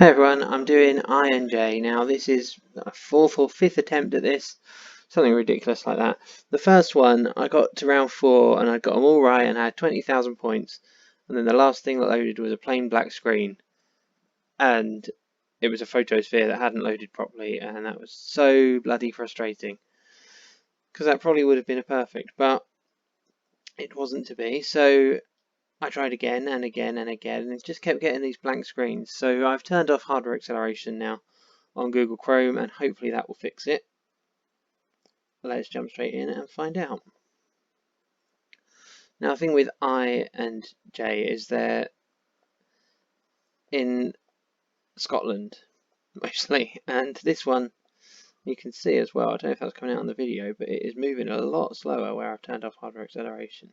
Hey everyone, I'm doing I and J. Now this is a fourth or fifth attempt at this, something ridiculous like that. The first one, I got to round 4 and I got them all right and I had 20,000 points. And then the last thing that loaded was a plain black screen. And it was a photosphere that hadn't loaded properly, and that was so bloody frustrating. Because that probably would have been a perfect, but it wasn't to be. So I tried again and again and again, and it just kept getting these blank screens. So I've turned off hardware acceleration now on Google Chrome, and hopefully that will fix it. Let's jump straight in and find out. Now the thing with I and J is they're in Scotland mostly, and this one you can see as well. I don't know if that's coming out on the video, but it is moving a lot slower where I've turned off hardware acceleration.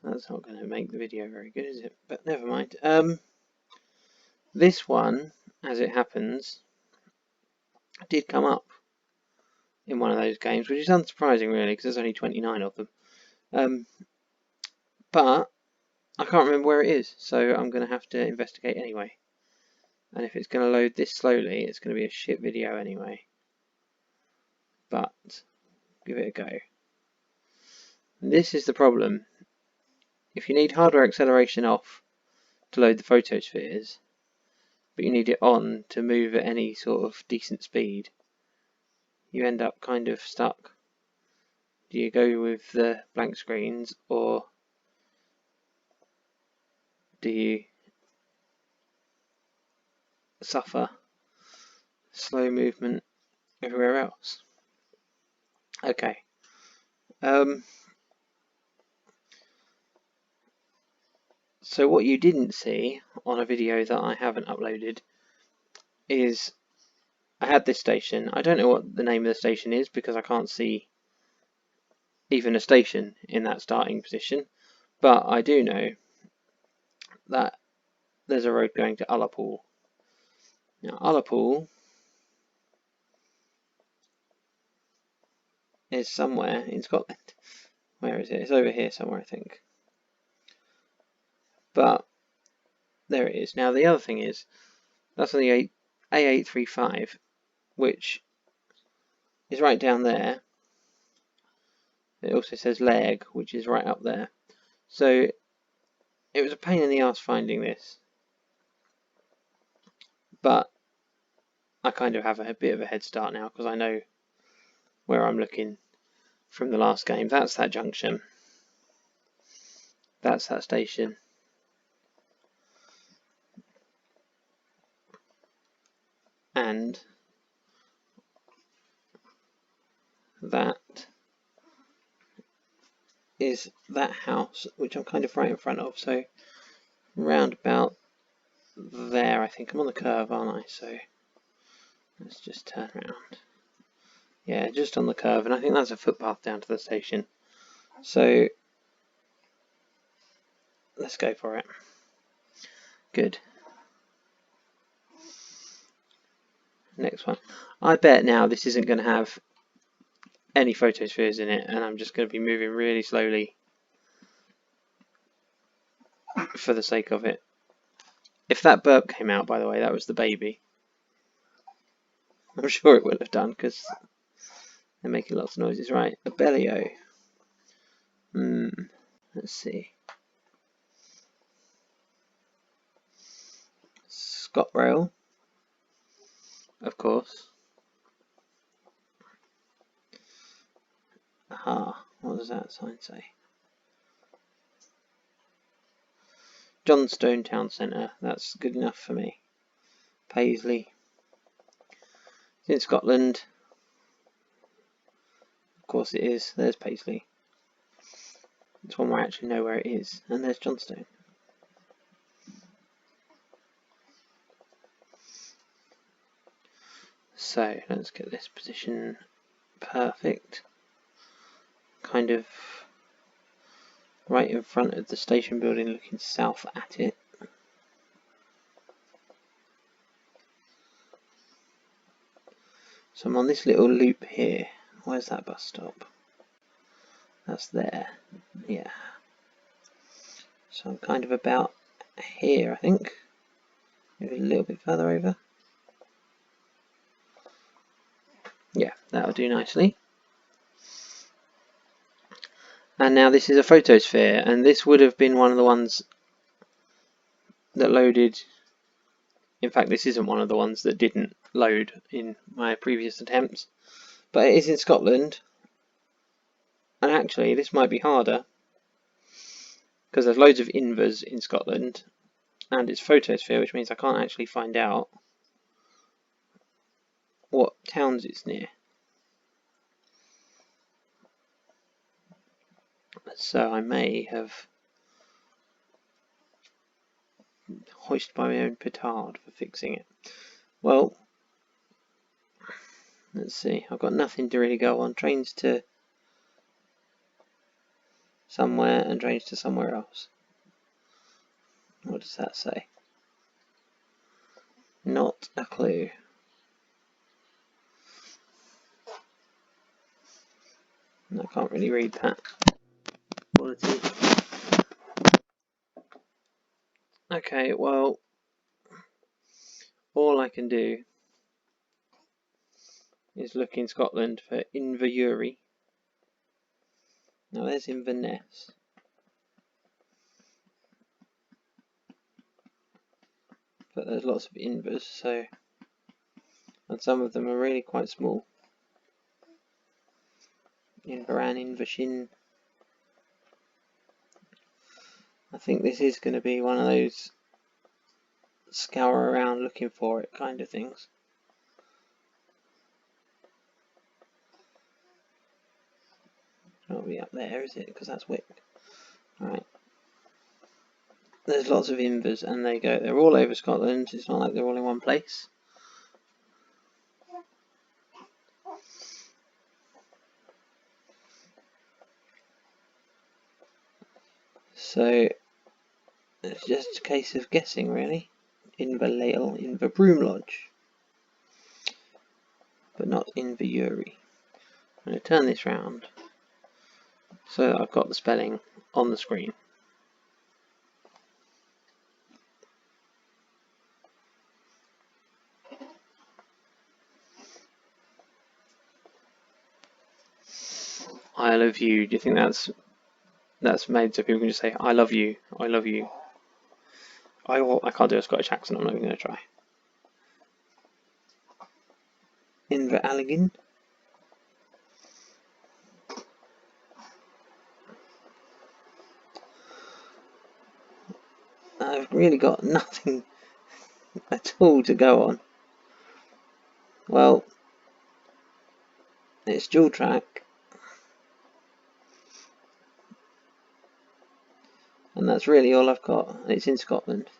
That's not going to make the video very good, is it? But never mind. This one, as it happens, did come up in one of those games, which is unsurprising really, because there's only 29 of them. But I can't remember where it is, so I'm going to have to investigate anyway. And if it's going to load this slowly, it's going to be a shit video anyway. But give it a go. And this is the problem. If you need hardware acceleration off to load the photospheres, but you need it on to move at any sort of decent speed, you end up kind of stuck. Do you go with the blank screens, or do you suffer slow movement everywhere else? Okay. So what you didn't see on a video that I haven't uploaded is I had this station. I don't know what the name of the station is because I can't see even a station in that starting position, but I do know that there's a road going to Ullapool. Now Ullapool is somewhere in Scotland. Where is it? It's over here somewhere, I think. But there it is. Now the other thing is, that's on the A835, which is right down there. It also says leg, which is right up there. So it was a pain in the ass finding this, but I kind of have a bit of a head start now because I know where I'm looking from the last game. That's that junction. That's that station. And that is that house, which I'm kind of right in front of. So round about there, I think. I'm on the curve, aren't I? So let's just turn around. Yeah, just on the curve, and I think that's a footpath down to the station. So let's go for it. Good. Next one. I bet now this isn't going to have any photospheres in it, and I'm just going to be moving really slowly for the sake of it. If that burp came out, by the way, that was the baby. I'm sure it would have done because they're making lots of noises. Right, a Bellio. Let's see. ScotRail, of course. Aha, what does that sign say? Johnstone Town Centre, that's good enough for me. Paisley. It's in Scotland. Of course it is. There's Paisley. It's one where I actually know where it is. And there's Johnstone. So let's get this position perfect. Kind of right in front of the station building, looking south at it. So I'm on this little loop here. Where's that bus stop? That's there. Yeah. So I'm kind of about here, I think. Maybe a little bit further over. Yeah, that'll do nicely. And now this is a photosphere, and this would have been one of the ones that loaded. In fact, this isn't one of the ones that didn't load in my previous attempts, but it is in Scotland. And actually, this might be harder because there's loads of invers in Scotland, and it's photosphere, which means I can't actually find out what towns it's near. So I may have hoisted my own petard for fixing it. Well, let's see. I've got nothing to really go on. Trains to somewhere and trains to somewhere else. What does that say? Not a clue. I can't really read that quality. Okay, well, all I can do is look in Scotland for Inverurie. Now there's Inverness. But there's lots of invers, so, and some of them are really quite small. Inveran, Invershin. I think this is going to be one of those scour around looking for it kind of things. It won't be up there, is it? Because that's Wick. Right. There's lots of invers, and they're all over Scotland. It's not like they're all in one place. So it's just a case of guessing, really. Inverleigh, Inverbroom Lodge, but not Inverurie. I'm going to turn this round so that I've got the spelling on the screen. I love you. Do you think that's made so people can just say I love you, I love you? I can't do a Scottish accent. I'm not even going to try. Inveralligin. I've really got nothing at all to go on. Well, it's dual track, and that's really all I've got. It's in Scotland.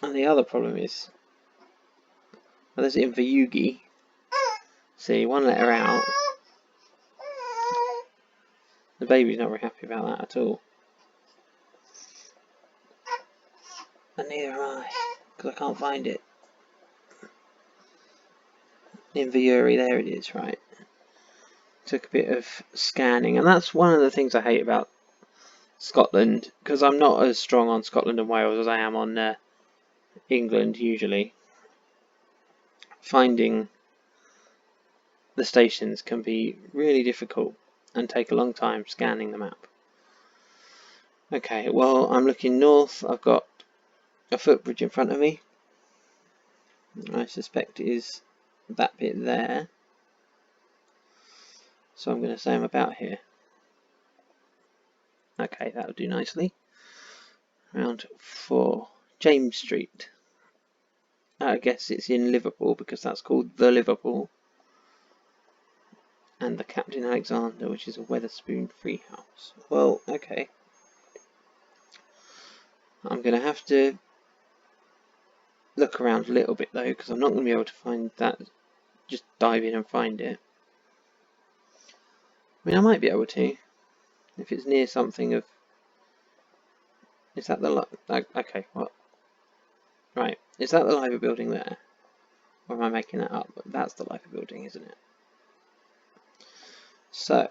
And the other problem is, well, there's Inverugie. See, one letter out. The baby's not very happy about that at all. And neither am I, because I can't find it. Inverurie, there it is, right. Took a bit of scanning, and that's one of the things I hate about Scotland, because I'm not as strong on Scotland and Wales as I am on England usually. Finding the stations can be really difficult and take a long time scanning the map. Okay, well, I'm looking north. I've got a footbridge in front of me. I suspect it is that bit there. So I'm going to say I'm about here. Okay, that'll do nicely. Round 4, James Street. I guess it's in Liverpool because that's called the Liverpool. And the Captain Alexander, which is a Wetherspoon free house. Well, okay. I'm going to have to look around a little bit though, because I'm not going to be able to find that. Just dive in and find it. I mean, I might be able to, if it's near something of. Is that the okay? What? Right, is that the library building there? Or am I making that up? That's the library building, isn't it? So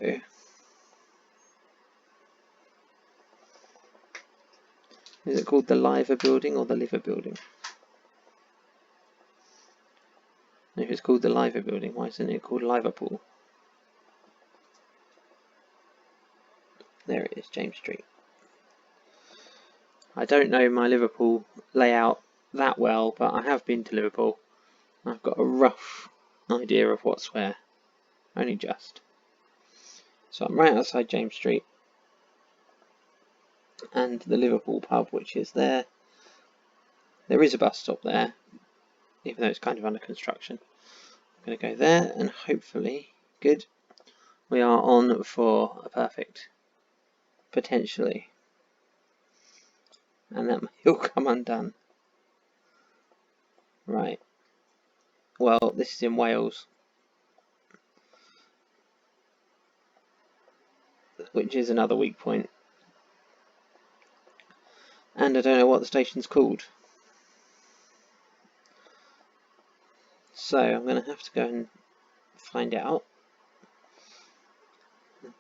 Is it called the Liver Building or the Liver Building? If it's called the Liver Building, why isn't it called Liverpool? There it is, James Street. I don't know my Liverpool layout that well, but I have been to Liverpool. I've got a rough idea of what's where, only just. So I'm right outside James Street, and the Liverpool pub, which is there. There is a bus stop there, even though it's kind of under construction. I'm going to go there, and hopefully, good, we are on for a perfect, potentially. And that may all come undone. Right. Well, this is in Wales, which is another weak point. And I don't know what the station's called. So I'm going to have to go and find out.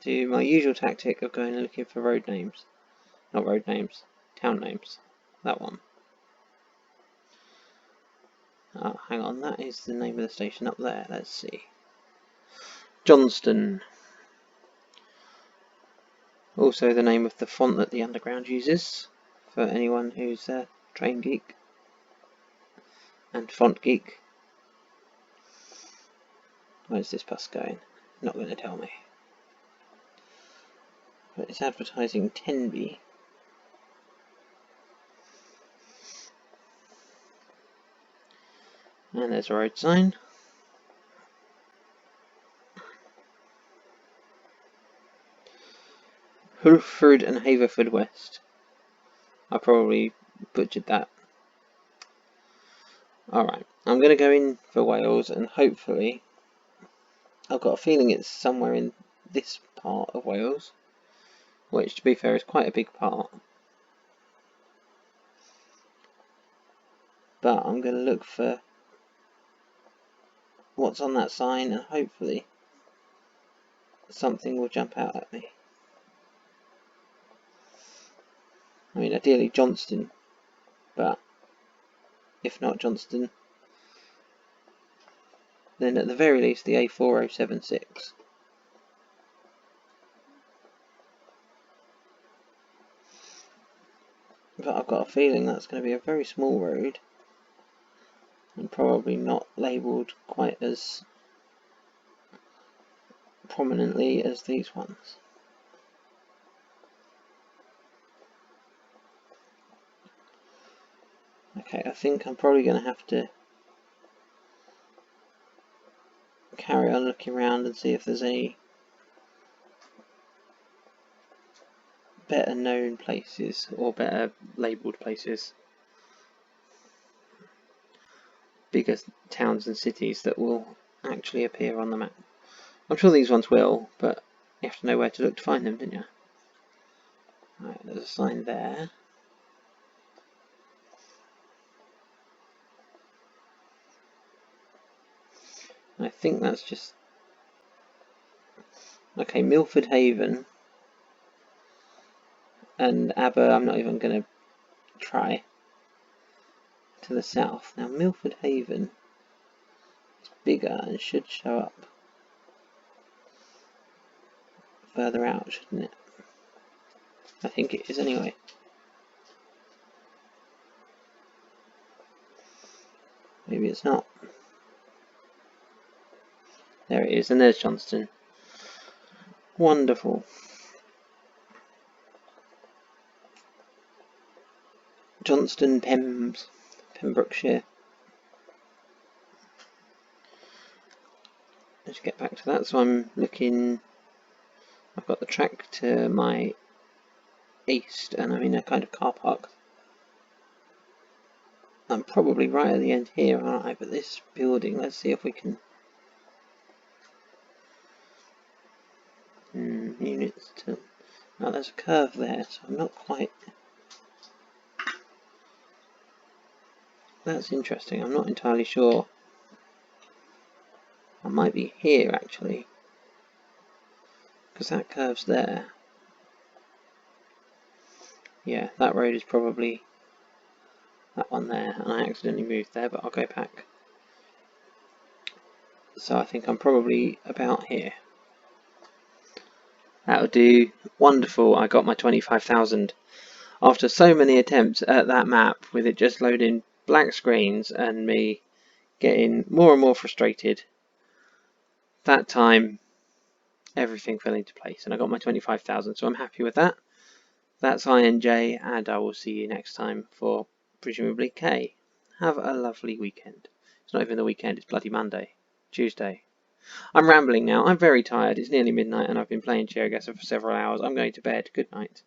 Do my usual tactic of going and looking for road names. Not road names, town names. That one. Oh, hang on, that is the name of the station up there. Let's see. Johnston. Also the name of the font that the Underground uses, for anyone who's a train geek and font geek. Where's this bus going? Not going to tell me. But it's advertising Tenby. And there's a road sign. Hulford and Haverford West. I probably butchered that. Alright, I'm going to go in for Wales, and hopefully, I've got a feeling it's somewhere in this part of Wales, which to be fair is quite a big part. But I'm going to look for what's on that sign, and hopefully something will jump out at me. I mean, ideally Johnston, but if not Johnston, then at the very least the A4076. But I've got a feeling that's going to be a very small road, and probably not labelled quite as prominently as these ones. Okay, I think I'm probably going to have to carry on looking around and see if there's any better known places or better labelled places, bigger towns and cities that will actually appear on the map. I'm sure these ones will, but you have to know where to look to find them, don't you? Right, there's a sign there. I think that's just... Okay, Milford Haven and Aber, I'm not even going to try. To the south. Now Milford Haven is bigger and should show up further out, shouldn't it? I think it is anyway. Maybe it's not. There it is, and there's Johnston. Wonderful. Johnston, Pembrokeshire. Let's get back to that. So I'm looking, I've got the track to my east, and I'm in a kind of car park. I'm probably right at the end here, aren't I? But this building, let's see if we can... units to... Oh, there's a curve there, so I'm not quite... That's interesting, I'm not entirely sure. I might be here, actually. Because that curve's there. Yeah, that road is probably that one there, and I accidentally moved there, but I'll go back. So I think I'm probably about here. That'll do. Wonderful, I got my 25,000. After so many attempts at that map, with it just loading black screens and me getting more and more frustrated, that time everything fell into place and I got my 25,000, so I'm happy with that. That's INJ, and I will see you next time for presumably K. Have a lovely weekend. It's not even the weekend, it's bloody Monday. Tuesday. I'm rambling now, I'm very tired, it's nearly midnight and I've been playing GeoGuessr for several hours. I'm going to bed. Good night.